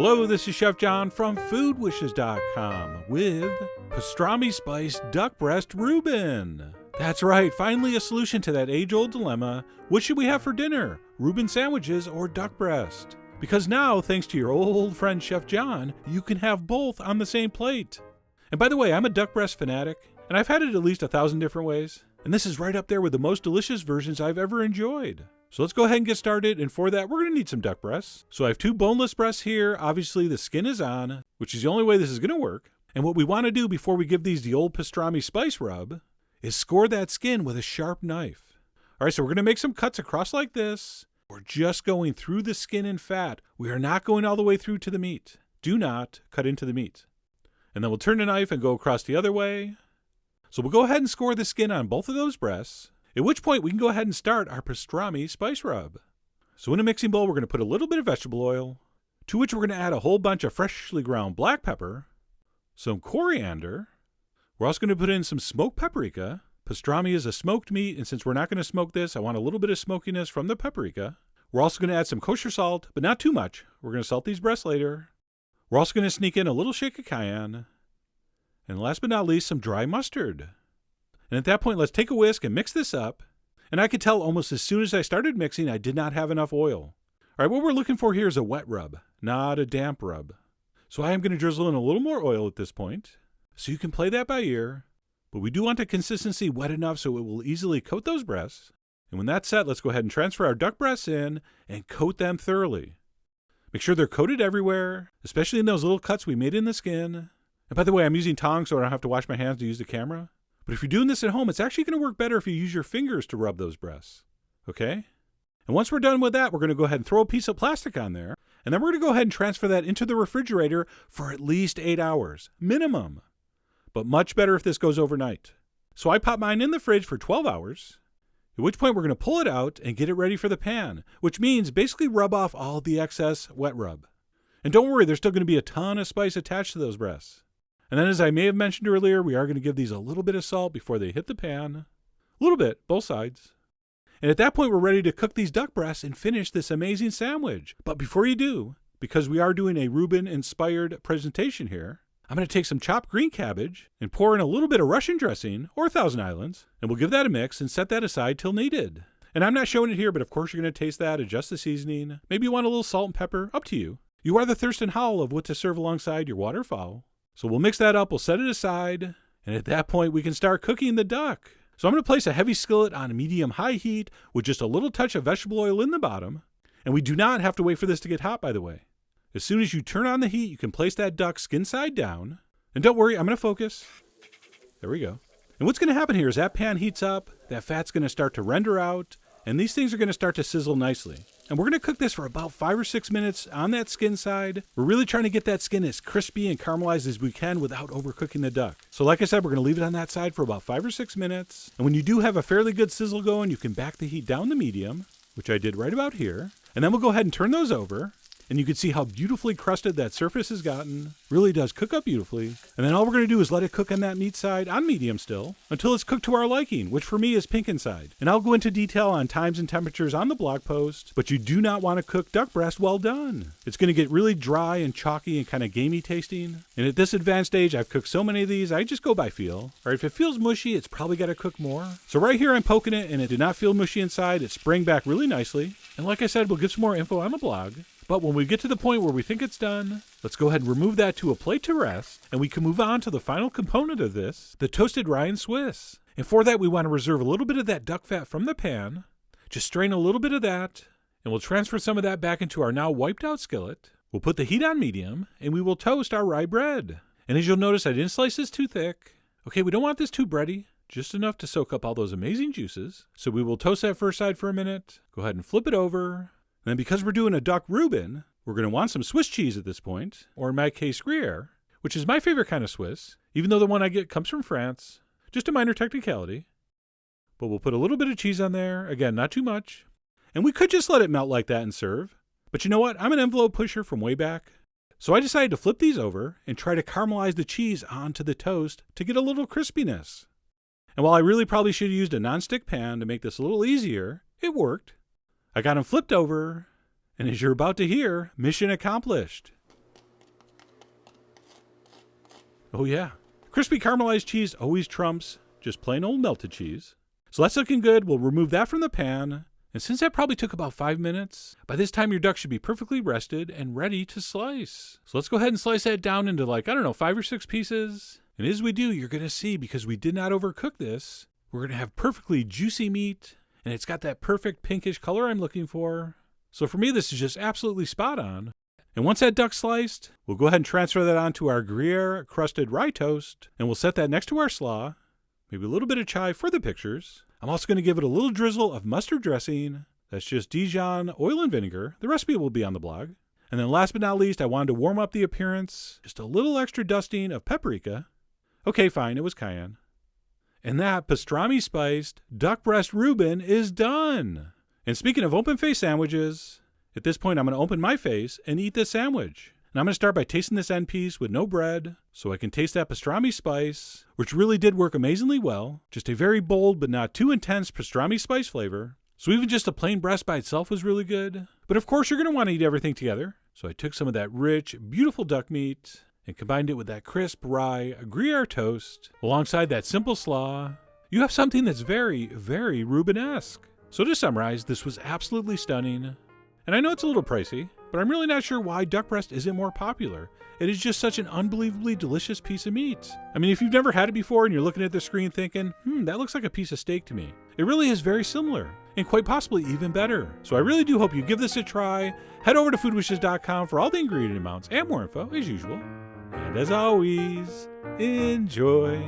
Hello, this is Chef John from foodwishes.com with Pastrami-Spiced duck breast Reuben. That's right, finally a solution to that age-old dilemma. What should we have for dinner? Reuben sandwiches or duck breast? Because now, thanks to your old friend Chef John, you can have both on the same plate. And by the way, I'm a duck breast fanatic, and I've had it at least 1,000 different ways. And this is right up there with the most delicious versions I've ever enjoyed. So let's go ahead and get started, and for that, we're going to need some duck breasts. So I have 2 boneless breasts here. Obviously, the skin is on, which is the only way this is going to work. And what we want to do before we give these the old pastrami spice rub is score that skin with a sharp knife. All right, so we're going to make some cuts across like this. We're just going through the skin and fat. We are not going all the way through to the meat. Do not cut into the meat. And then we'll turn the knife and go across the other way. So we'll go ahead and score the skin on both of those breasts, at which point we can go ahead and start our pastrami spice rub. So in a mixing bowl, we're going to put a little bit of vegetable oil, to which we're going to add a whole bunch of freshly ground black pepper, some coriander. We're also going to put in some smoked paprika. Pastrami is a smoked meat, and since we're not going to smoke this, I want a little bit of smokiness from the paprika. We're also going to add some kosher salt, but not too much. We're going to salt these breasts later. We're also going to sneak in a little shake of cayenne. And last but not least, some dry mustard. And at that point, let's take a whisk and mix this up. And I could tell almost as soon as I started mixing, I did not have enough oil. All right, what we're looking for here is a wet rub, not a damp rub. So I am going to drizzle in a little more oil at this point. So you can play that by ear. But we do want the consistency wet enough so it will easily coat those breasts. And when that's set, let's go ahead and transfer our duck breasts in and coat them thoroughly. Make sure they're coated everywhere, especially in those little cuts we made in the skin. And by the way, I'm using tongs so I don't have to wash my hands to use the camera. But if you're doing this at home, it's actually going to work better if you use your fingers to rub those breasts. Okay? And once we're done with that, we're going to go ahead and throw a piece of plastic on there. And then we're going to go ahead and transfer that into the refrigerator for at least 8 hours, minimum. But much better if this goes overnight. So I pop mine in the fridge for 12 hours, at which point we're going to pull it out and get it ready for the pan, which means basically rub off all the excess wet rub. And don't worry, there's still going to be a ton of spice attached to those breasts. And then as I may have mentioned earlier, we are going to give these a little bit of salt before they hit the pan. A little bit, both sides. And at that point, we're ready to cook these duck breasts and finish this amazing sandwich. But before you do, because we are doing a Reuben-inspired presentation here, I'm going to take some chopped green cabbage and pour in a little bit of Russian dressing or Thousand Islands, and we'll give that a mix and set that aside till needed. And I'm not showing it here, but of course you're going to taste that, adjust the seasoning. Maybe you want a little salt and pepper, up to you. You are the Thurston Howell of what to serve alongside your waterfowl. So we'll mix that up, we'll set it aside, and at that point we can start cooking the duck. So I'm going to place a heavy skillet on medium-high heat with just a little touch of vegetable oil in the bottom. And we do not have to wait for this to get hot, by the way. As soon as you turn on the heat, you can place that duck skin side down. And don't worry, I'm going to focus. There we go. And what's going to happen here is that pan heats up, that fat's going to start to render out, and these things are going to start to sizzle nicely. And we're going to cook this for about 5 or 6 minutes on that skin side. We're really trying to get that skin as crispy and caramelized as we can without overcooking the duck. So like I said, we're going to leave it on that side for about 5 or 6 minutes. And when you do have a fairly good sizzle going, you can back the heat down to medium, which I did right about here. And then we'll go ahead and turn those over. And you can see how beautifully crusted that surface has gotten. Really does cook up beautifully. And then all we're going to do is let it cook on that meat side, on medium still, until it's cooked to our liking, which for me is pink inside. And I'll go into detail on times and temperatures on the blog post, but you do not want to cook duck breast well done. It's going to get really dry and chalky and kind of gamey tasting. And at this advanced age, I've cooked so many of these, I just go by feel. All right, if it feels mushy, it's probably got to cook more. So right here, I'm poking it, and it did not feel mushy inside. It sprang back really nicely. And like I said, we'll give some more info on the blog. But when we get to the point where we think it's done, let's go ahead and remove that to a plate to rest, and we can move on to the final component of this, the toasted rye and Swiss. And for that, we want to reserve a little bit of that duck fat from the pan, just strain a little bit of that, and we'll transfer some of that back into our now wiped out skillet. We'll put the heat on medium, and we will toast our rye bread. And as you'll notice, I didn't slice this too thick. Okay, we don't want this too bready, just enough to soak up all those amazing juices. So we will toast that first side for a minute, go ahead and flip it over. And then because we're doing a duck Reuben, we're going to want some Swiss cheese at this point, or in my case, Gruyere, which is my favorite kind of Swiss, even though the one I get comes from France. Just a minor technicality. But we'll put a little bit of cheese on there. Again, not too much. And we could just let it melt like that and serve. But you know what? I'm an envelope pusher from way back. So I decided to flip these over and try to caramelize the cheese onto the toast to get a little crispiness. And while I really probably should have used a nonstick pan to make this a little easier, it worked. I got them flipped over, and as you're about to hear, mission accomplished. Oh yeah. Crispy caramelized cheese always trumps just plain old melted cheese. So that's looking good. We'll remove that from the pan. And since that probably took about 5 minutes, by this time your duck should be perfectly rested and ready to slice. So let's go ahead and slice that down into 5 or 6 pieces. And as we do, you're going to see, because we did not overcook this, we're going to have perfectly juicy meat, and it's got that perfect pinkish color I'm looking for. So for me, this is just absolutely spot on. And once that duck's sliced, we'll go ahead and transfer that onto our Gruyere crusted rye toast, and we'll set that next to our slaw. Maybe a little bit of chive for the pictures. I'm also going to give it a little drizzle of mustard dressing. That's just Dijon oil and vinegar. The recipe will be on the blog. And then last but not least, I wanted to warm up the appearance. Just a little extra dusting of paprika. Okay, fine, it was cayenne. And that pastrami-spiced duck breast Reuben is done. And speaking of open-faced sandwiches, at this point I'm going to open my face and eat this sandwich. And I'm going to start by tasting this end piece with no bread, so I can taste that pastrami spice, which really did work amazingly well. Just a very bold but not too intense pastrami spice flavor. So even just a plain breast by itself was really good. But of course you're going to want to eat everything together. So I took some of that rich, beautiful duck meat and combined it with that crisp rye Gruyere toast alongside that simple slaw. You have something that's very, very Reuben-esque. So to summarize, this was absolutely stunning. And I know it's a little pricey, but I'm really not sure why duck breast isn't more popular. It is just such an unbelievably delicious piece of meat. I mean, if you've never had it before and you're looking at the screen thinking, that looks like a piece of steak to me, it really is very similar, and quite possibly even better. So I really do hope you give this a try. Head over to foodwishes.com for all the ingredient amounts and more info, as usual. And as always, enjoy.